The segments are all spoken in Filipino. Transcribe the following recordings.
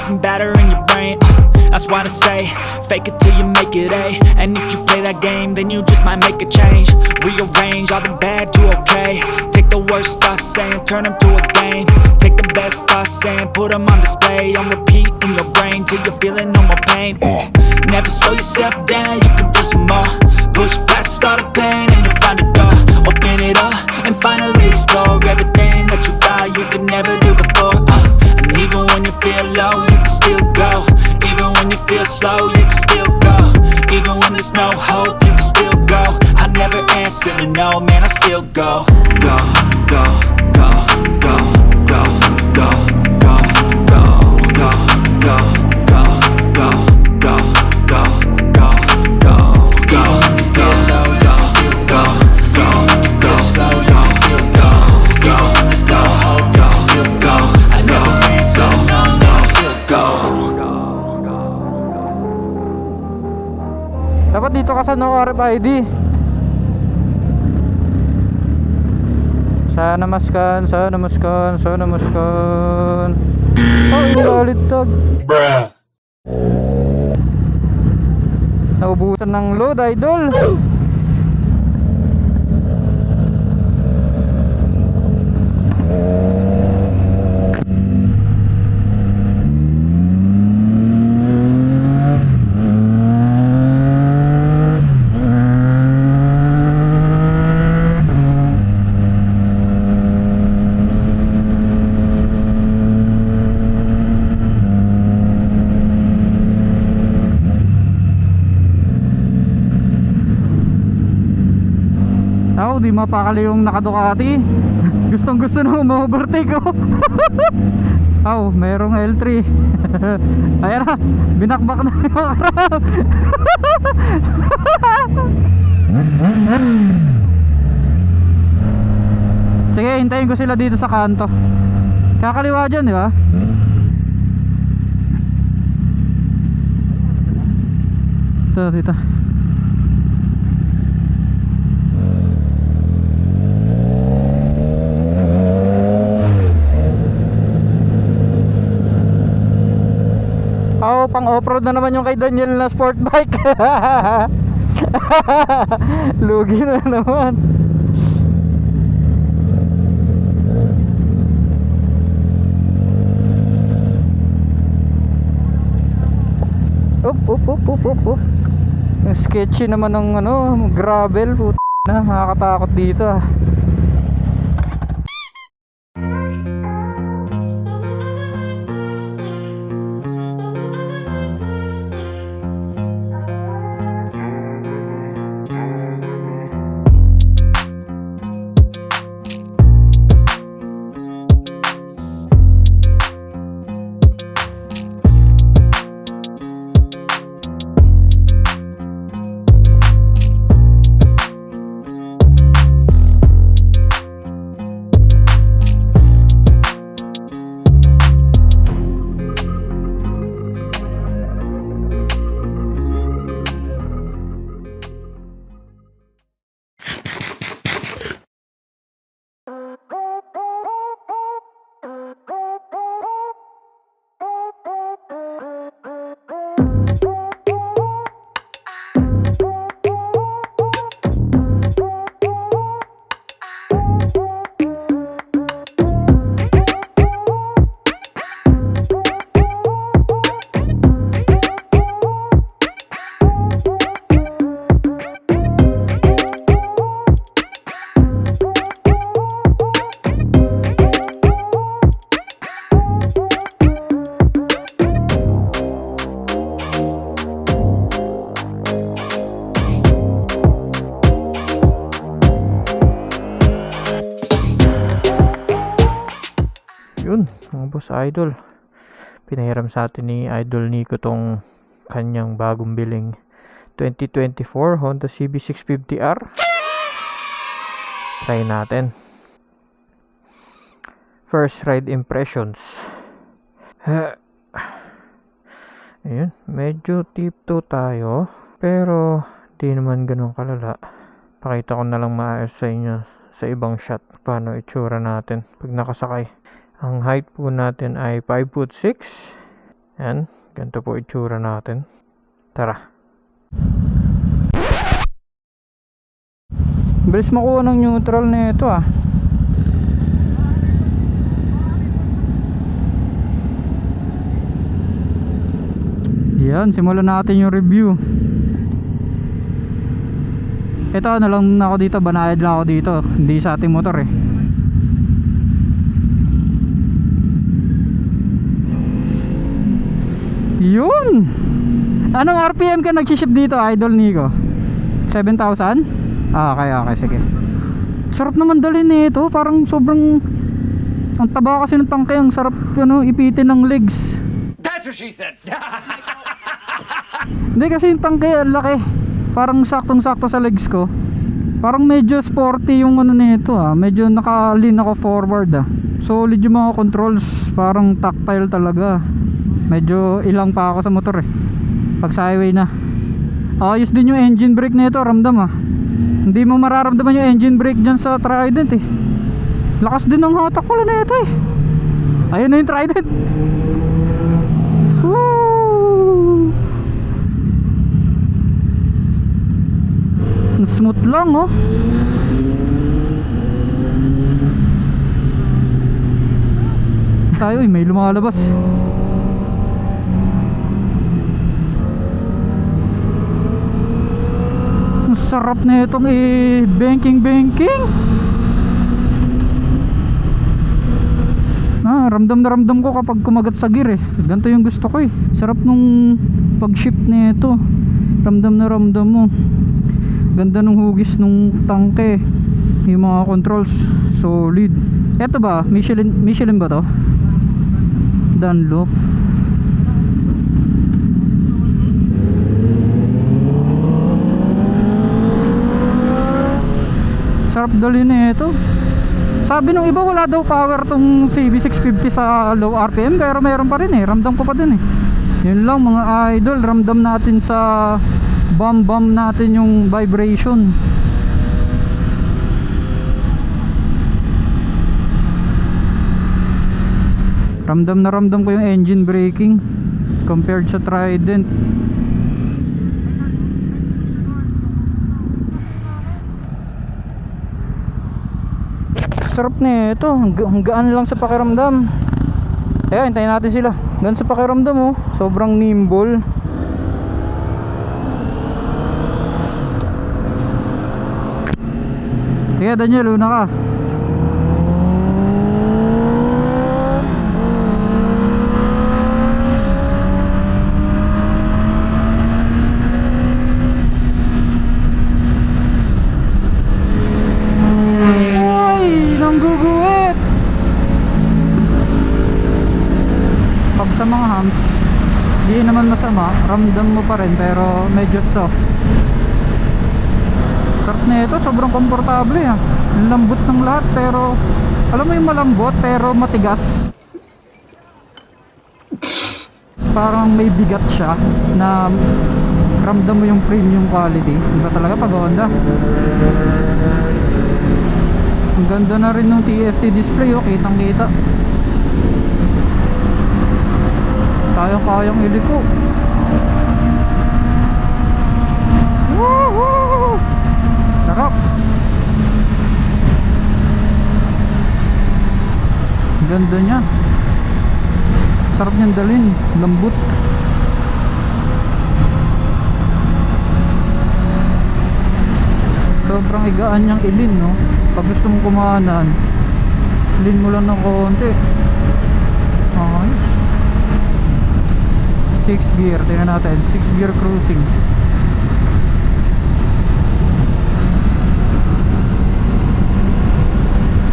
mixing batter in your brain. That's why I say, fake it till you make it A. And if you play that game, then you just might make a change. Rearrange all the bad to okay. Take the worst thoughts saying, turn them to a game. Take the best thoughts saying, put them on display. On repeat in your brain till you're feeling no more pain. Never slow yourself down, you can do some more. Push past all the pain and you'll find a door. Open it up and finally explore everything that you thought you could never do before. And even when you feel low, you can still go. Even when you feel slow, you can still go. Even when there's no hope, you can still go. I never answer to no, man, I still go. Go, go, go, go, go, go, go, go, go, go, go, go, go, go, go, go, go. Feel low, you can still go. Go, go, slow, you can still go. Go, there's no hope, you can still go. I never answer to no, man, I still go. Dapat dito ka sa no RFID. Sana maskan, sana maskan, sana maskan. Oh, invalid tag. Bruh. Naubusan ng load, idol. Di mapakali yung naka-Ducati. Gustong gusto na ma-overtake ko. Merong L3. Ayan na, binakbak na yung harap. Sige, hintayin ko sila dito sa kanto. Kakaliwa dyan, di ba? Dito. Pang off-road na naman yung kay Daniel na sport bike. Lugi na naman. Up. Yung sketchy naman ng gravel. Na, nakakatakot dito ah. Yun, mga boss idol, pinahiram sa atin ni Idol Nico tong kanyang bagong biling 2024 Honda CB650R. Try natin. First ride impressions. Ayun, medyo tip 2 tayo, pero di naman ganun kalala. Pakita ko na lang maayos sa inyo sa ibang shot paano itsura natin pag nakasakay. Ang height po natin ay 5'6", Yan, ganito po itsura natin. Tara. Bilis makuha ng neutral na ito ah. Yan, simulan natin yung review. Ito na lang ako dito, banayad lang ako dito. Hindi sa ating motor eh. Yun! Anong RPM ka nagsiship dito, Idol Nico? 7,000? Ah, okay, sige. Sarap naman dalhin nito, parang sobrang ang taba kasi ng tangke, ang sarap ipitin ng legs. That's what she said. Hindi kasi yung tangke ang laki. Parang saktong-sakto sa legs ko. Parang medyo sporty yung nito ah. Medyo naka-lean ako forward ah. Solid yung mga controls, parang tactile talaga. Medyo ilang pa ako sa motor eh. Pag sa highway na. Ayos din yung engine brake nito, ramdam ah. Hindi mo mararamdaman yung engine brake dyan sa Trident eh. Lakas din ng hatak pala nito eh. Ayun na yung Trident. Woo! Smooth lang oh. Tayo may lumalabas. Ang sarap na itong banking. Ramdam na ramdam ko kapag kumagat sa gear eh. Ganito yung gusto ko eh. Sarap nung pag shift nito. Ramdam na ramdam mo. Ganda nung hugis nung tangke. Yung mga controls solid. Eto ba? Michelin ba to? Dunlop. Sarap dalhin na ito. Sabi nung iba wala daw power tong CB650 sa low RPM, pero meron pa rin eh. Ramdam ko pa din eh. Yun lang mga idol, ramdam natin sa bum natin yung vibration. Ramdam na ramdam ko yung engine braking compared sa Trident. Sarap na ito, ang gaan lang sa pakiramdam. Ayan, hintayin natin sila. Gaan sa pakiramdam oh, sobrang nimble. Sige Daniel, una ka. Guguhit. Pag sa mga humps di naman masama, ramdam mo pa rin pero medyo soft. Sarap na ito, sobrang komportable ah. Ang lambot ng lahat, pero alam mo yung malambot pero matigas. Parang may bigat siya na ramdam mo yung premium quality. Iba talaga pag Honda. Ang ganda na rin ng TFT display oh, kitang kita. Kayang iliko. Woohoo! Sarap. Ganda niya. Sarap niyang dalhin, lambot. Sobrang igaan niyang ilin no. Pag gusto mong kumanan, ilin mo lang ng konti. Ayos. 6 gear, tingnan natin. 6 gear cruising.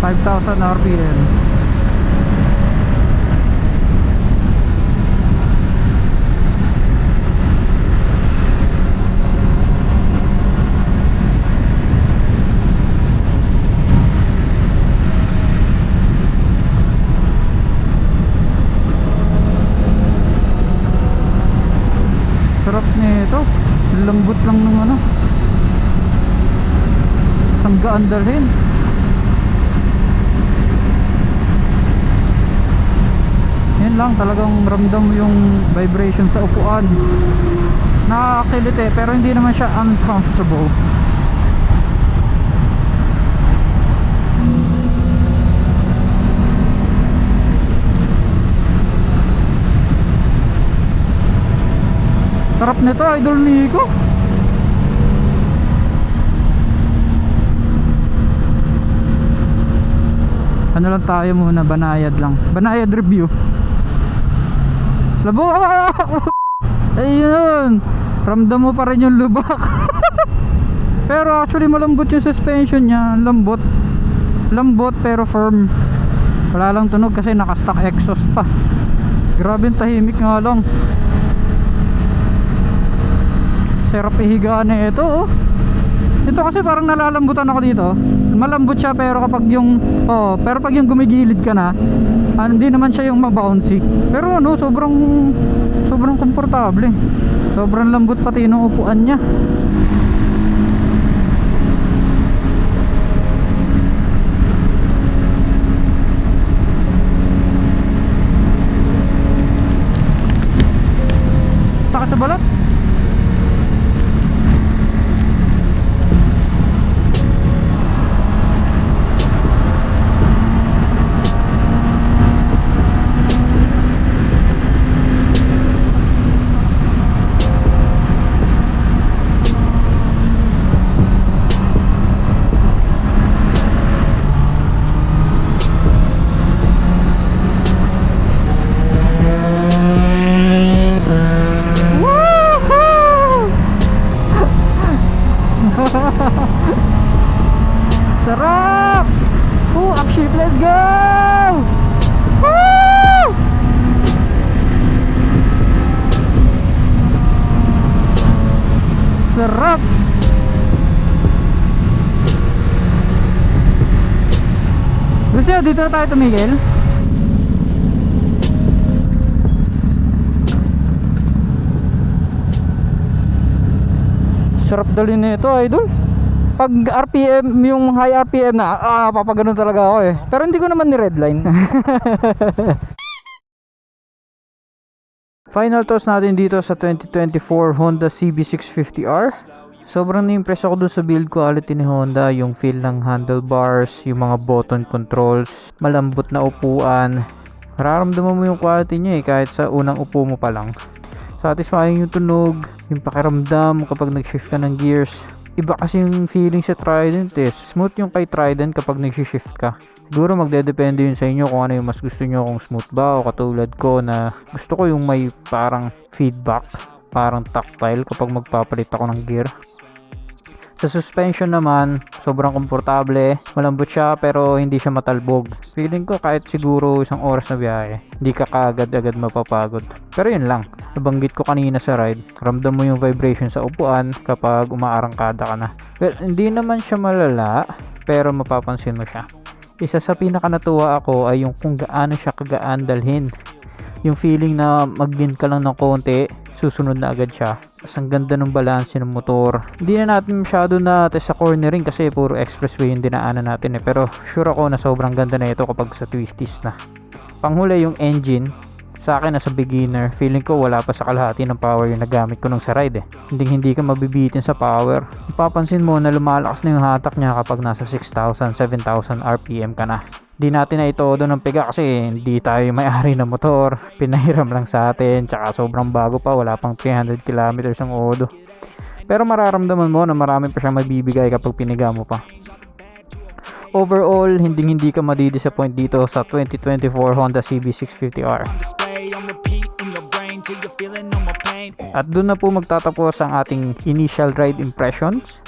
$5,000 RPM. Sarap nito. Lambot lang ng ano. Isang gaan dalhin. Yan lang, talagang ramdam mo yung vibration sa upuan. Nakakakilit eh, pero hindi naman siya uncomfortable. Sarap nito, Idol Nico. Ano lang tayo muna, banayad lang. Banayad review. Lubak! Ayun! Ramdam mo pa rin yung lubak. Pero actually malambot yung suspension niya. Lambot. Lambot pero firm. Wala lang tunog kasi naka-stock exhaust pa. Grabe yung tahimik nga lang. Sarap ihiga na ito oh. Ito kasi parang nalalambutan ako dito. Malambot siya pero kapag yung pero pag yung gumigilid ka na, hindi naman siya yung mabouncy. Pero ano, sobrang komportable. Sobrang lambot pati ng upuan niya. Sakit sa balat? Sarap! Upshift, let's go! Woo! Sarap! Gusto nyo, dito na tayo tumigil? Sarap dalhin nito, Idol. Pag RPM, yung high RPM na, papaganon talaga ako eh. Pero hindi ko naman ni redline. Final toss natin dito sa 2024 Honda CB650R. Sobrang na-impress ako dun sa build quality ni Honda. Yung feel ng handlebars, yung mga button controls, malambot na upuan. Mararamdaman mo yung quality niya eh, kahit sa unang upo mo pa lang. Satisfying yung tunog, yung pakiramdam kapag nag-shift ka ng gears. Iba kasi yung feeling sa Trident eh. Smooth yung kay Trident kapag nag-shift ka. Siguro magdedepende yun sa inyo kung ano yung mas gusto nyo, kung smooth ba o katulad ko na gusto ko yung may parang feedback, parang tactile kapag magpapalit ako ng gear. Sa suspension naman, sobrang komportable, malambot siya pero hindi siya matalbog. Feeling ko kahit siguro isang oras na biyahe, hindi ka kaagad-agad mapapagod. Pero yun lang, nabanggit ko kanina sa ride, ramdam mo yung vibration sa upuan kapag umaarangkada ka na. Well, hindi naman siya malala, pero mapapansin mo siya. Isa sa pinaka natuwa ako ay yung kung gaano siya kagaan dalhin. Yung feeling na mag-lean ka lang ng konti, susunod na agad siya. Ang ganda ng balance ng motor. Hindi na natin masyado na test sa cornering kasi puro expressway yung dinaanan natin eh. Pero sure ako na sobrang ganda na ito kapag sa twisties na. Panghuli yung engine. Sa akin nasa beginner, feeling ko wala pa sa kalahati ng power yung nagamit ko nung sa ride eh. Hindi ka mabibitin sa power. Mapapansin mo na lumalakas na yung hatak niya kapag nasa 6,000, 7,000 RPM ka na. Di natin na itodo ng piga kasi hindi tayo may-ari ng motor. Pinahiram lang sa atin, tsaka sobrang bago pa, wala pang 300 kilometers ang odo. Pero mararamdaman mo na marami pa siyang mabibigay kapag piniga mo pa. Overall, hindi ka madidisappoint dito sa 2024 Honda CB650R. At doon na po magtatapos ang ating initial ride impressions.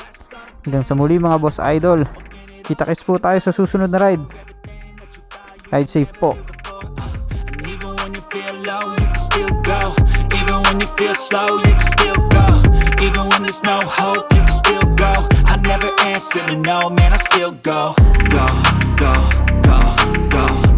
Hanggang sa muli mga boss idol. Kita-kits po tayo sa susunod na ride. Ride safe po. Even when you feel low, you can still go. Even when you feel slow, you can still go. Even when there's no hope, you can still go. I never answer to no, man, I still go. Go, go, go, go.